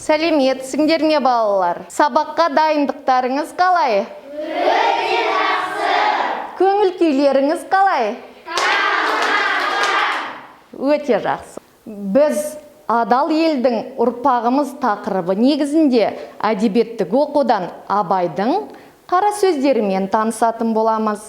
Сәлеметсіңдер ме балалар? Сабаққа дайындықтарыңыз қалай? Өте жақсы. Көңіл күйлеріңіз қалай? Өте жақсы. Біз адал елдің ұрпағымыз тақырыбы негізінде әдебиеттік оқудан Абайдың қара сөздерімен танысатын боламыз.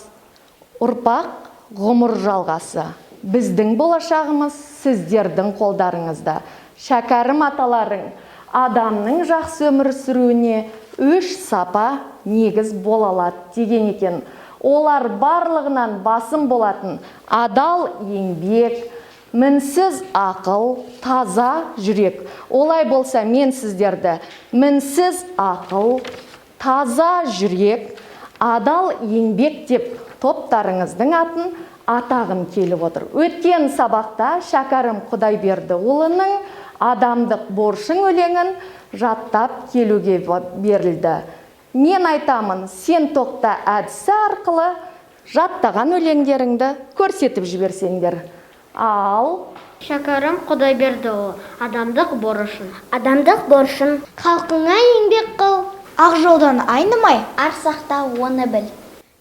Ұрпақ ғұмыр жалғасы. Біздің болашағымыз сіздердің қолдарыңызда. Шәкәрім аталарың адамның жақсы өмір сүруіне 3 сапа негіз бола алады деген екен. Олар барлығынан басым болатын адал еңбек, мінсіз ақыл, таза жүрек. Олай болса мен сіздерді мінсіз ақыл, таза жүрек, адал еңбек деп топтарыңыздың атын атағым келіп отыр. Өткен сабақта Шәкәрім Құдайбердіұлының адамдық борышың өлеңін жаттап келуге берілді. Мен айтамын, сен тоқта әдісі арқылы жаттаған өлеңдеріңді көрсетіп жіберсеңдер. Ал Шәкәрім Құдайбердіұлы, адамдық борышын. Адамдық борышын. Халқыңа еңбек қыл. Ақ жолдан айнымай, Ар сақта оны біл.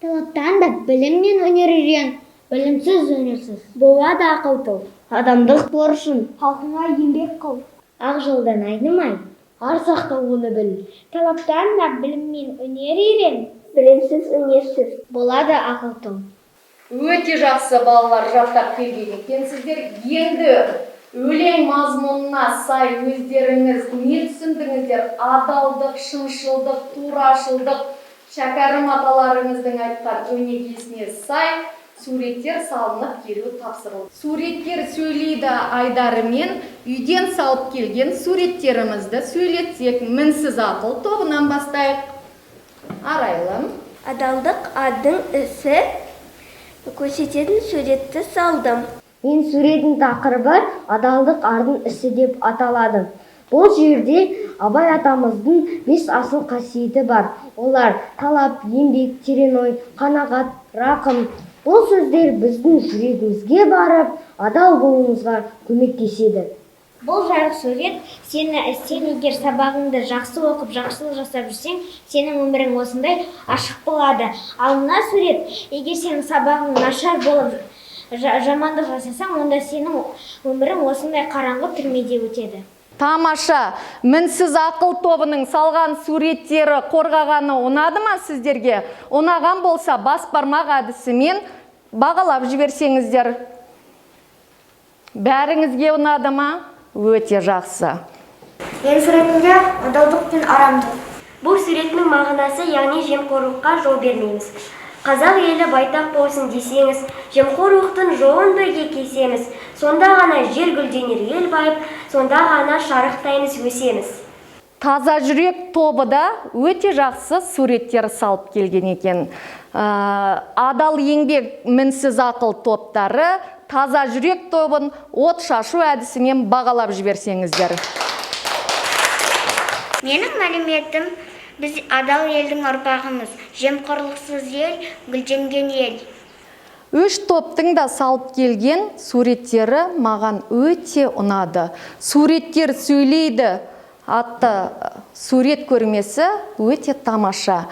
талаптан да білім мен өнер үйрен. Білімсіз өнерсіз. Болады ақыл тұл. Адамдық борышын. Халқыңа еңбек қыл. Ақ жолдан айнымай, ар сақта оны біл. Талаптан да білім мен өнер үйрен. Білімсіз өнерсіз. Болады ақыл тұл. өте жақсы балалар жаттап келген екенсіздер. Енді өлең мазмұнына сай өздеріңіз не түсіндіңіздер? Адалдық, шыншылдық, турашылдық, Шәкәрім аталарыңыздың айтқан өнегесіне сай суреттер салынып келу тапсырылды. Суреттер сөйлейді айдарымен үйден салып келген суреттерімізді сөйлетсек, мінсіз ақыл тобынан бастайық. Арайлым. Адалдық адың ісі көрсететін суретті салдым. Мен суреттің тақырыбы адалдық ардың ісі деп аталады. Бұл жерде Абай атамыздың 5 асыл қасиеті бар. Олар талап, еңбек, терең ой, қанағат, рақым. Бұл сөздер біздің жүрегімізге барып, адал болуымызға көмектеседі. Бұл жарық сурет сен егер сабағыңды жақсы оқып, жақсылық жасап жүрсең, сенің өмірің осындай ашық болады. Ал мына сурет, егер сенің сабағың нашар болып, жамандық жасасаң, онда сенің өмірің осындай қараңғы түрмеде өтеді. Тамаша, мінсіз ақыл тобының салған суреттері қорғағаны ұнады ма сіздерге? Ұнаған болса бас бармақ әдісімен бағалап жіберсеңіздер. Бәріңізге ұнады ма? Өте жақсы. Мен суретінде адалдық пен арамдық. Бұл суреттің мағынасы, яғни жемқорлыққа жол бермейміз. Қазақ елі байтақ болсын десеңіз, жемқорлықтың жолын бірге кесеміз. Сонда ғана жер гүлденер ел байып, сонда ғана шарықтаймыз, өсеміз. Таза жүрек тобы да өте жақсы суреттер салып келген екен. Адал еңбек, мінсіз ақыл топтары таза жүрек тобын от шашу әдісімен бағалап жіберсеңіздер. Менің мәліметім, біз адал елдің ұрпағымыз, жемқорлықсыз ел, гүлденген ел. 3 топтың да салып келген суреттері маған өте ұнады. Суреттер сөйлейді атты сурет көрмесі өте тамаша.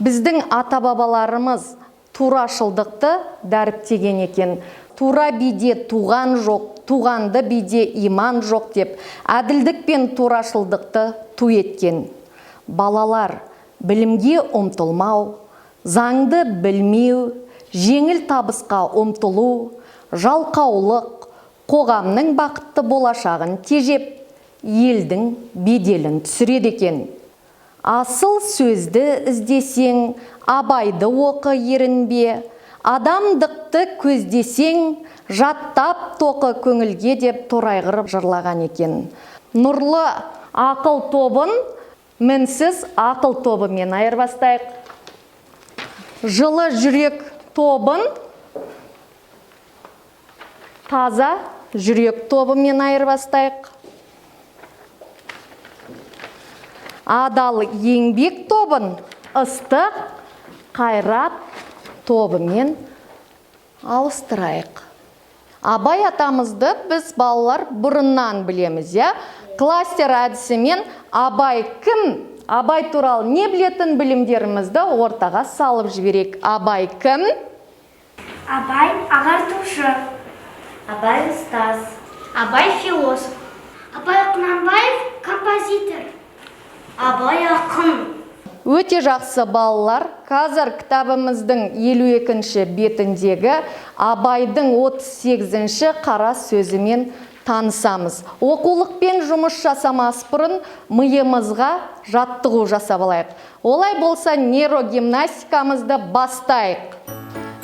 Біздің ата-бабаларымыз турашылдықты дәріптеген екен. Тура биде туған жоқ, туғанды биде иман жоқ деп, әділдік пен турашылдықты ту еткен. Балалар, білімге ұмтылмау, заңды білмеу, жеңіл табысқа ұмтылу, жалқаулық, қоғамның бақытты болашағын тежеп, елдің беделін түсіреді екен. Асыл сөзді іздесең, Абайды оқы ерінбе, адамдықты көздесең, жаттап тоқы көңілге деп торайғырып жырлаған екен. Нұрлы ақыл тобын мінсіз ақыл тобымен айырбастайық. Жылы жүрек тобын таза жүрек тобымен айырбастайық. Адал еңбек тобын ыстық қайрат тобымен ауыстырайық. Абай атамызды біз балалар бұрыннан білеміз, кластер әдісімен Абай кім? Абай туралы не білетін білімдерімізді ортаға салып жіберек. Абай кім? Абай ағартушы. Абай ұстаз. Абай философ. Абай Құнанбаев композитор. Абай ақын. Өте жақсы балалар, қазір кітабымыздың 52-ші бетіндегі Абайдың 38-ші қара сөзімен танысамыз. Оқулықпен жұмыс жасамас бұрын миымызға жаттығу жасап алайық. Олай болса нейрогимнастикамызды бастайық.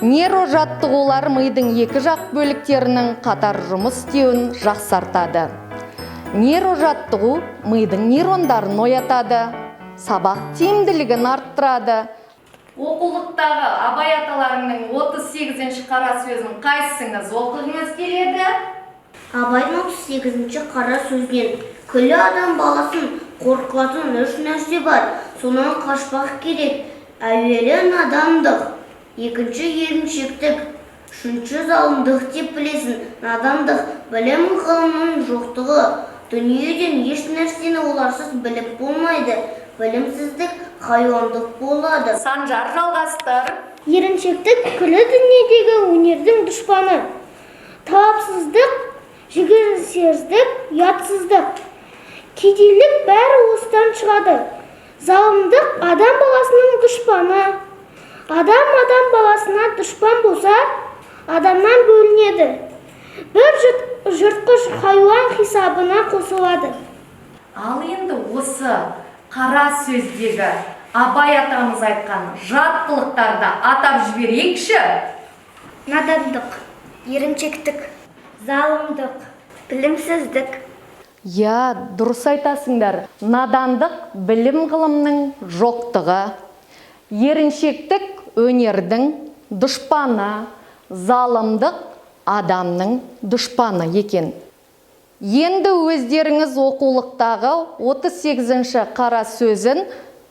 Нейрожаттығулар мидың екі жақ бөліктерінің қатар жұмыс істеуін жақсартады. Нейрожаттығу мидың нейрондарын оятады, сабақ тиімділігін арттырады. Оқулықтағы Абай аталарының 38-ші қара сөзін қайсыңыз оқығыңыз келеді? Абайдың 38-ші қара сөзінен күллі адам баласын қорқытатын үш нәрсе бар. Сонан қашпақ керек. Әуелі надандық, екінші еріншектік, үшінші залымдық деп білесің. Надандық білім ғылымның жоқтығы. Дүниеден еш нәрсені оларсыз біліп болмайды. Білімсіздік хайуандық болады. Санжар жалғастыр. Еріншектік күллі дүниедегі өнердің дұшпаны. Талапсыздық, жігерсіздік, ұятсыздық. Кедейлік бәрі осыдан шығады. Залымдық адам баласының дұшпаны. Адам баласына дұшпан болса, адамнан бөлінеді. Бір жыртқыш хайуан хисабына қосылады. Ал енді осы қара сөздегі Абай атамыз айтқан жаттылықтарды атап жіберейікші. Надандық, еріншектік, залымдық, білімсіздік. Дұрыс айтасыңдар. Надандық білім ғылымның жоқтығы, еріншектік өнердің дұшпаны, залымдық адамның дұшпаны екен. Енді өздеріңіз оқулықтағы 38-ші қара сөзін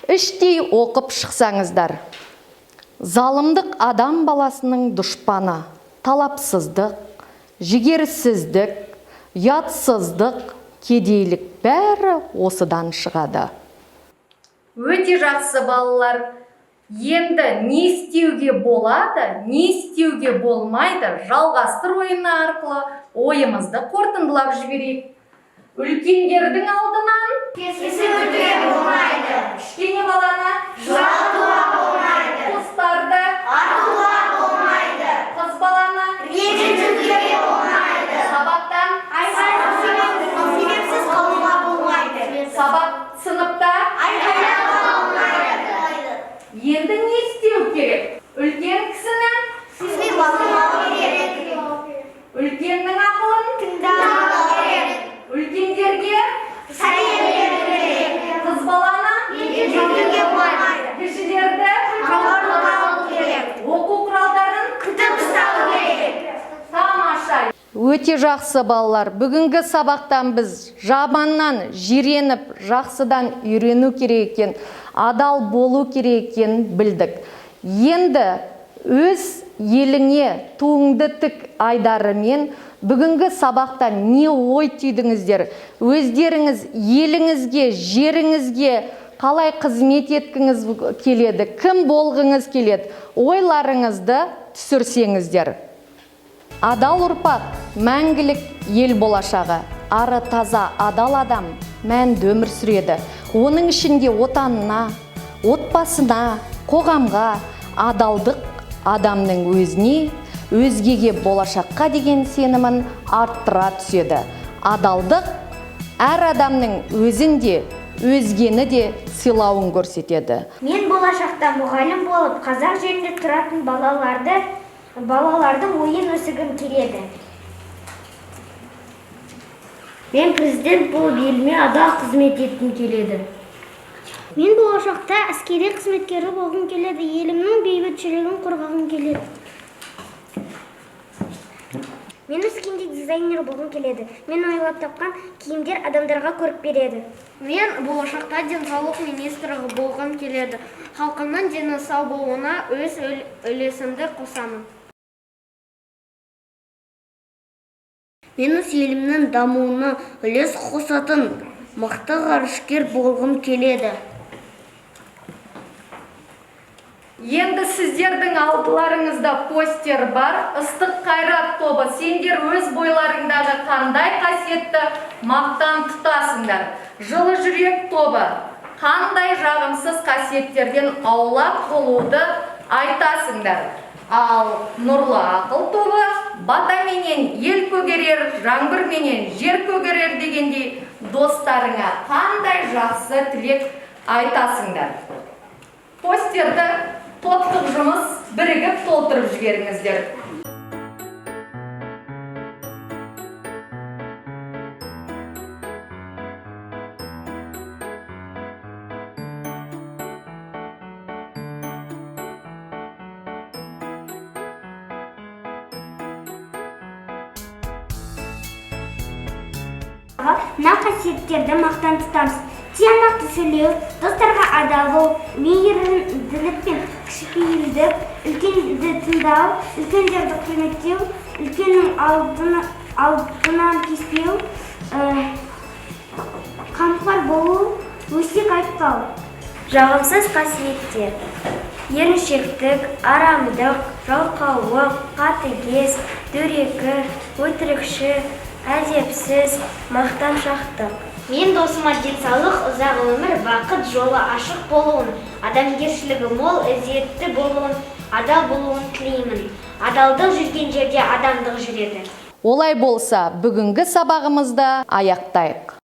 іштей оқып шықсаңыздар. Залымдық адам баласының дұшпаны, талапсыздық, жігерсіздік, ұятсыздық, кедейлік бәрі осыдан шығады. Өте жақсы балалар. Енді не істеуге болады, не істеуге болмайды, жалғастыр ойыны арқылы ойымызды қорытындылап жіберейік. Үлкендердің алдынан Кесіп өтуге болмайды. кішкене баланы Жылатуға болмайды. құстарды Атуға болмайды. қыз баланы Ренжітуге болмайды. сабақтан Себепсіз қалуға болмайды. сабақ сыныпта Айқайлауға болмайды. енді не істеу керек? Үлкен кісіні Сыйламау керек. үлкеннің ақылын Тыңдамау керек. үлкендерге Сәлем беру керек. қыз баланы Ренжітуге болмайды. кішілерді Қамқорлық керек. оқу құралдарын Күтіп ұстау керек. тамаша. Өте жақсы балалар. Бүгінгі сабақтан біз жаманнан жиреніп, жақсыдан үйрену керек екен, адал болу керек екенін білдік. Енді өз еліңе туыңды тік айдарымен бүгінгі сабақтан не ой түйдіңіздер? Өздеріңіз еліңізге, жеріңізге қалай қызмет еткіңіз келеді? Кім болғыңыз келеді? Ойларыңызды түсірсеңіздер. Адал ұрпақ мәңгілік ел болашағы. Ары таза адал адам мәнді өмір сүреді. Оның ішінде отанына, отбасына, қоғамға адалдық адамның өзіне, өзгеге болашаққа деген сенімін арттыра түседі. Адалдық әр адамның өзінде, өзгені де сыйлауын көрсетеді. Мен болашақта мұғалім болып, қазақ жерінде тұратын балалардың ойын өсігім келеді. Мен президент болып еліме адал қызмет еткім келеді. Мен болашақта әскери қызметкері болғым келеді. Елімнің бейбітшілігін қорғағым келеді. Мен өскенде дизайнер болғым келеді. Мен ойлап тапқан киімдер адамдарға көрік береді. Мен болашақта денсаулық министрі болғым келеді. Халқымның дені сау болуына өз үлесімді қосамын. Мен өз елімнің дамуына үлес қосатын мықты ғарышкер болғым келеді. Енді сіздердің алдыларыңызда постер бар. Ыстық қайрат тобы, сендер өз бойларыңдағы қандай қасиетті мақтан тұтасыңдар? Жылы жүрек тобы, қандай жағымсыз қасиеттерден аулақ болуды айтасыңдар? Ал нұрлы ақыл тобы, батаменен ел көгерер, жаңбырменен жер көгерер дегендей достарыңа қандай жақсы тілек айтасыңдар? Постерді топтық жұмыс бірігіп толтырып жіберіңіздер. Мына қасиеттерді мақтан тұтамыз. Тиянақты сөйлеу, достарға адал болу, мейірімділік пен кішіпейілдік, үлкенді тыңдау, үлкендерді құрметтеу, үлкеннің алдынан кеспеу, қамқор болу, өсек айтпау. Жағымсыз қасиеттер: еріншектік, арамдық, жалқаулық, қатыгез, дөрекі, өтірікші, әдепсіз, мақтаншақтық. Мен досыма денсаулық, ұзақ өмір, бақыт жолы ашық болуын, адамгершілігі мол, ізетті болуын, адал болуын тілеймін. Адалдық жүрген жерде адамдық жүреді. Олай болса, бүгінгі сабағымызды аяқтайық.